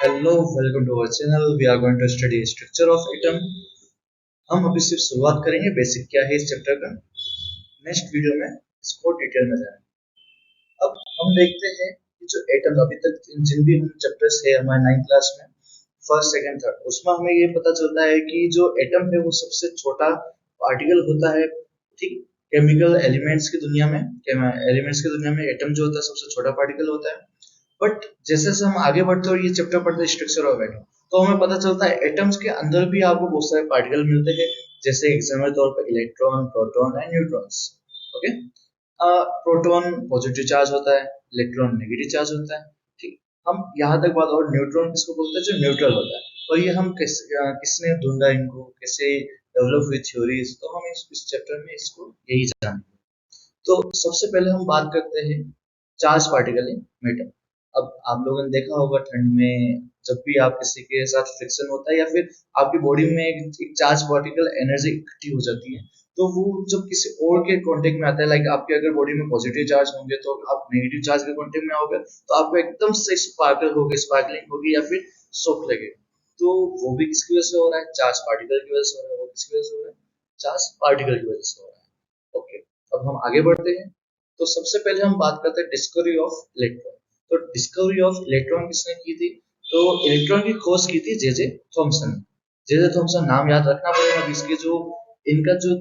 Hello, welcome to our channel. We are going to study structure of atom. हम अभी सिर्फ शुरुआत करेंगे, बेसिक क्या है इस चैप्टर का। नेक्स्ट वीडियो में इसको डिटेल में जानेंगे। अब हम देखते हैं कि जो एटम अभी तक जिन भी हम चैप्टर्स है हमारे 9th क्लास में, फर्स्ट सेकंड थर्ड, उसमें हमें ये पता चलता है कि जो एटम है वो सबसे छोटा पार्टिकल होता है। ठीक, केमिकल एलिमेंट्स की दुनिया में, एटम जो होता है सबसे छोटा पार्टिकल होता है। बट जैसे जैसे हम आगे बढ़ते हैं और ये चैप्टर पढ़ते हैं स्ट्रक्चर ऑफ एटम, तो हमें पता चलता है एटम्स के अंदर भी आपको बहुत सारे पार्टिकल मिलते हैं। जैसे एग्जाम्पल तौर पर electron, proton and neutrons. Okay, proton positive charge होता है, इलेक्ट्रॉन नेगेटिव चार्ज होता है। ठीक, हम यहाँ तक बात, और न्यूट्रॉन किसको बोलते हैं, जो न्यूट्रल होता है। और ये हम किसने ढूंढा, इनको कैसे डेवलप हुई थ्योरीज, तो हम इस चैप्टर में इसको यही जानेंगे। तो सबसे पहले हम बात करते हैं चार्ज पार्टिकल इन मेटल। अब आप लोगों ने देखा होगा ठंड में जब भी आप किसी के साथ फ्रिक्शन होता है या फिर आपकी बॉडी में एक चार्ज पार्टिकल एनर्जी इकट्ठी हो जाती है, तो वो जब किसी और के कांटेक्ट में आता है, लाइक आपके अगर बॉडी में पॉजिटिव चार्ज होंगे तो आप नेगेटिव चार्ज के कांटेक्ट में आओगे तो आपको एकदम से स्पार्कलिंग होगी या फिर शॉक लगेगा। तो वो भी किसकी वजह से हो रहा है, चार्ज पार्टिकल की वजह से हो रहा है। वो किसकी वजह से हो रहा है, चार्ज पार्टिकल की वजह से हो रहा है। ओके, अब हम आगे बढ़ते हैं। तो सबसे पहले हम बात करते हैं डिस्कवरी ऑफ इलेक्ट्रॉन। तो डिस्कवरी ऑफ इलेक्ट्रॉन किसने की थी, तो इलेक्ट्रॉन की खोज की थी जे थॉमसन ने। जे थॉमसन नाम याद रखना पड़ेगा। अब इसके जो इनका जो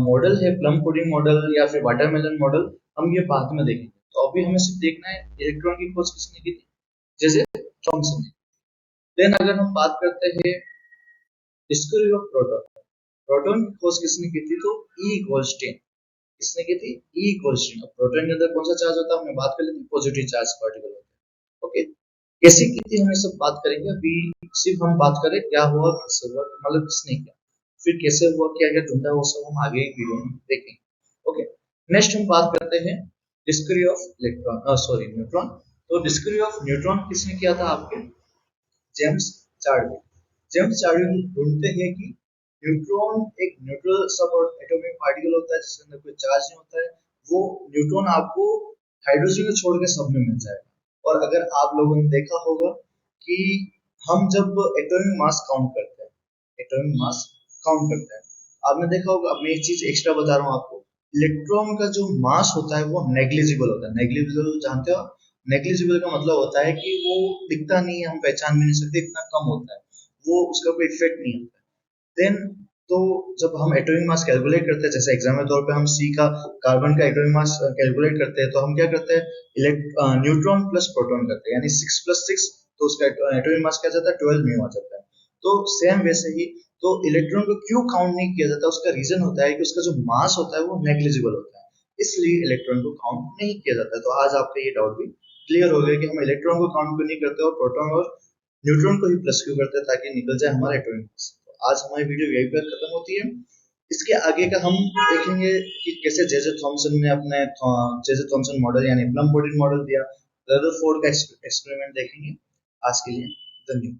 मॉडल है, प्लम पुडिंग मॉडल या फिर वाटरमेलन मॉडल, हम ये बाद में देखेंगे। तो अभी हमें सिर्फ देखना है इलेक्ट्रॉन की खोज किसने की थी, जे थॉमसन ने। देन अगर हम बात करते हैं डिस्कवरी ऑफ प्रोटॉन, प्रोटॉन की खोज किसने की थी, तो ई गोल्डस्टीन। किसने की थी, ई गोल्डस्टीन। अब प्रोटॉन के अंदर कौन सा चार्ज होता है, हमने बात कर ली थी, पॉजिटिव चार्ज पार्टिकल होता है। ओके, कैसे की थी हम ये सब बात करेंगे। अभी सिर्फ हम बात करें क्या हुआ, कैसे हुआ, मतलब किसने किया, फिर कैसे हुआ, क्या क्या ढूंढा, वो सब हम आगे वीडियो में देखेंगे। ओके, नेक्स्ट हम बात करते हैं discovery of electron, sorry neutron. तो डिस्कवरी ऑफ न्यूट्रॉन किसने किया था, आपके जेम्स चार्ल्स। जेम्स चार्ल्स ढूंढते हैं कि न्यूट्रॉन एक न्यूट्रल सब एटॉमिक पार्टिकल होता है जिसके अंदर कोई चार्ज नहीं होता है। वो न्यूट्रॉन आपको हाइड्रोजन को छोड़ के सब में मिल जाएगा। और अगर आप लोगों ने देखा होगा कि हम जब एटॉमिक मास काउंट करते हैं, एटॉमिक मास काउंट करते हैं, आपने देखा होगा। अब मैं एक चीज एक्स्ट्रा बता रहा हूँ आपको, इलेक्ट्रॉन का जो मास होता है वो नेग्लिजिबल होता है। नेग्लिजिबल जानते हो, नेग्लिजिबल का मतलब होता है कि वो दिखता नहीं है, हम पहचान भी नहीं सकते, इतना कम होता है, वो उसका कोई इफेक्ट नहीं होता है। देन तो जब हम एटॉमिक मास कैलकुलेट करते हैं, जैसे एग्जाम के तौर पे हम सी का, कार्बन का एटॉमिक मास कैलकुलेट करते हैं, तो हम क्या करते हैं, न्यूट्रॉन प्लस प्रोटॉन करते हैं, यानी 6 + 6, तो उसका एटॉमिक मास क्या जाता है, 12 न्यू आ जाता है। तो सेम वैसे ही, तो इलेक्ट्रॉन को क्यों काउंट नहीं किया जाता, उसका रीजन होता है कि उसका जो मास होता है वो नेग्लिजिबल होता है, इसलिए इलेक्ट्रॉन को काउंट नहीं किया जाता है। तो आज आपका ये डाउट भी क्लियर हो गया कि हम इलेक्ट्रॉन को काउंट क्यों नहीं करते और प्रोटॉन और न्यूट्रॉन को ही प्लस क्यों करते हैं, ताकि निकल जाए हमारा एटॉमिक मास। तो आज हमारी वीडियो यहीं पर खत्म होती है। इसके आगे का हम देखेंगे कि कैसे जे थॉमसन ने अपने जे थॉमसन मॉडल यानी प्लम पुडिंग मॉडल दिया, रदरफोर्ड का एक्सपेरिमेंट देखेंगे। आज के लिए धन्यवाद।